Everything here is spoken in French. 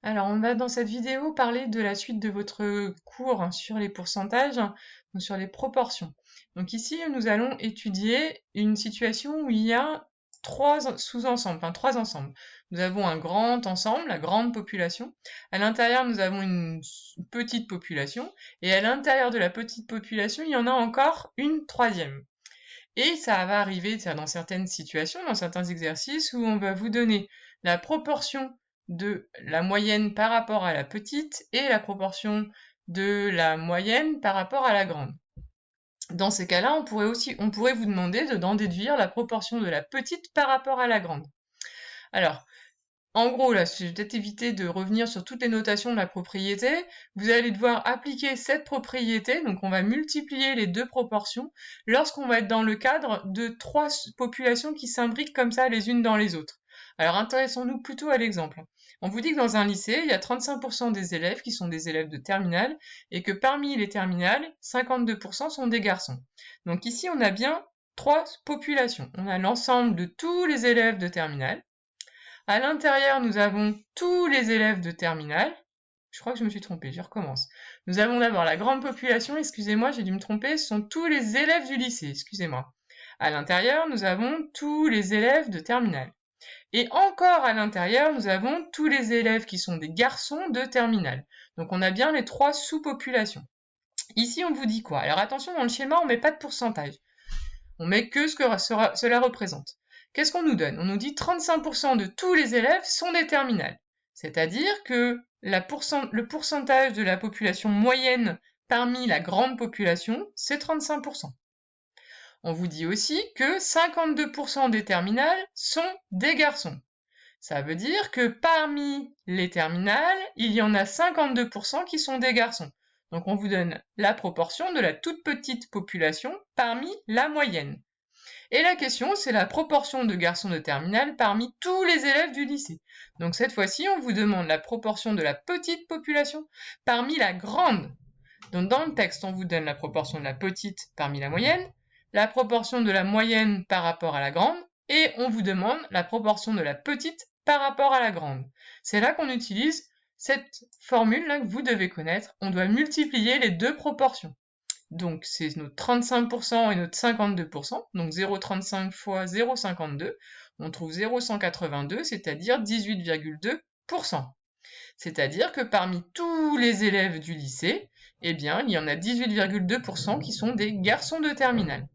Alors, on va dans cette vidéo parler de la suite de votre cours sur les pourcentages, donc sur les proportions. Donc ici, nous allons étudier une situation où il y a trois sous-ensembles, enfin trois ensembles. Nous avons un grand ensemble, la grande population. À l'intérieur, nous avons une petite population. Et à l'intérieur de la petite population, il y en a encore une troisième. Et ça va arriver dans certaines situations, dans certains exercices, où on va vous donner la proportion de la moyenne par rapport à la petite et la proportion de la moyenne par rapport à la grande. Dans ces cas-là, on pourrait vous demander d'en déduire la proportion de la petite par rapport à la grande. Alors, en gros, là, je vais peut-être éviter de revenir sur toutes les notations de la propriété. Vous allez devoir appliquer cette propriété, donc on va multiplier les deux proportions lorsqu'on va être dans le cadre de trois populations qui s'imbriquent comme ça les unes dans les autres. Alors intéressons-nous plutôt à l'exemple. On vous dit que dans un lycée, il y a 35% des élèves qui sont des élèves de terminale et que parmi les terminales, 52% sont des garçons. Donc ici, on a bien trois populations. On a l'ensemble de tous les élèves de terminale. À l'intérieur, nous avons tous les élèves de terminale. Je crois que je me suis trompée, je recommence. Nous avons d'abord la grande population, excusez-moi, j'ai dû me tromper, ce sont tous les élèves du lycée, excusez-moi. À l'intérieur, nous avons tous les élèves de terminale. Et encore à l'intérieur, nous avons tous les élèves qui sont des garçons de terminale. Donc on a bien les trois sous-populations. Ici, on vous dit quoi? Alors attention, dans le schéma, on ne met pas de pourcentage. On met que ce que cela représente. Qu'est-ce qu'on nous donne? On nous dit 35% de tous les élèves sont des terminales. C'est-à-dire que le pourcentage de la population moyenne parmi la grande population, c'est 35%. On vous dit aussi que 52% des terminales sont des garçons. Ça veut dire que parmi les terminales, il y en a 52% qui sont des garçons. Donc on vous donne la proportion de la toute petite population parmi la moyenne. Et la question, c'est la proportion de garçons de terminale parmi tous les élèves du lycée. Donc cette fois-ci, on vous demande la proportion de la petite population parmi la grande. Donc dans le texte, on vous donne la proportion de la petite parmi la moyenne, la proportion de la moyenne par rapport à la grande, et on vous demande la proportion de la petite par rapport à la grande. C'est là qu'on utilise cette formule-là que vous devez connaître. On doit multiplier les deux proportions. Donc c'est notre 35% et notre 52%, donc 0,35 fois 0,52, on trouve 0,182, c'est-à-dire 18,2%. C'est-à-dire que parmi tous les élèves du lycée, eh bien, il y en a 18,2% qui sont des garçons de terminale.